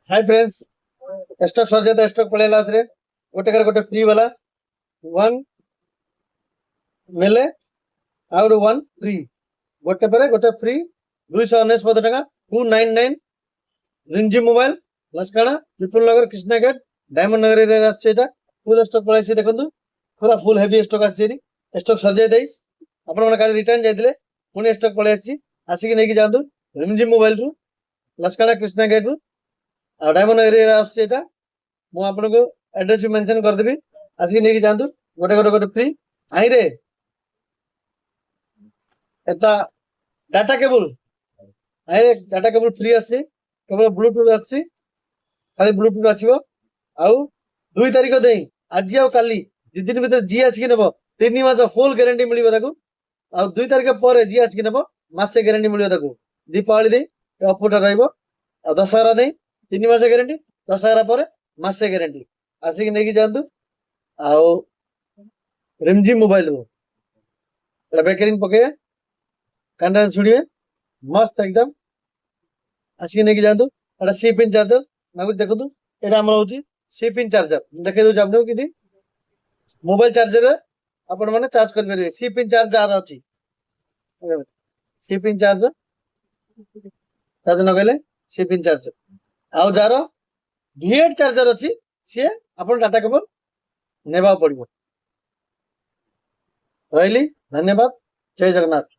Hi friends, stock sir जाता stock पळेला आउथरे गोटे कर गोटे फ्री वाला वन मेले आउट वन फ्री गोटे पर गोटे फ्री 299 टका 299 रिंजी मोबाइल लसकाना विपुल नगर कृष्णा गेट डायमंड नगर एरिया आछे एटा फुल स्टॉक पळाइছে देखंतु पूरा फुल हेवी स्टॉक आछे स्टॉक सर जाय देइस आपण मन काली रिटर्न जायतिले पुणी स्टॉक पळाइछि आसिक नेकी जांतु रिंजी मोबाइल रु लसकाना कृष्णा गेट रु डायमंड एरिया आछे एटा मु आपनको एड्रेस भी मेंशन कर देबी आसिक नेकी जांतु गोटे गोटे गोटे फ्री आई रे एता डाटा केबल आई रे डाटा केबल फ्री आछे केवल ब्लूटूथ आछे खाली ब्लूटूथ आसीबो आउ 2 तारिख देई आज आउ काली दि दिन भीतर जी आछी नेबो 3 मास फुल गारंटी मिलिबो ताकू आउ 2 तारिख पर जी आछी नेबो मासे गारंटी मिलिबो ताकू दीपावली देई ऑफर रहइबो आ दशहरा देई 3 मास गारंटी दशहरा पर मासे गारंटी आसिक नेकी जानतु आउ रिमजी मोबाइल को बेकरिंग पके कांडा छुड़िए मस्त एकदम आसिक नेकी जानतु एटा सी पिन चार्जर नागु देखंतु एटा हमर होची सी पिन चार्जर देखे दउ आपन किदी मोबाइल चार्जर आपण माने चार्ज कर परिबे सी पिन चार्जर अछि सी पिन चार्जर चार्ज न गले सी पिन चार्जर आउ जारो वीएड चार्जर अछि से आपण डाटा केबल नेबा पड़िबो रहिली धन्यवाद जय जगन्नाथ।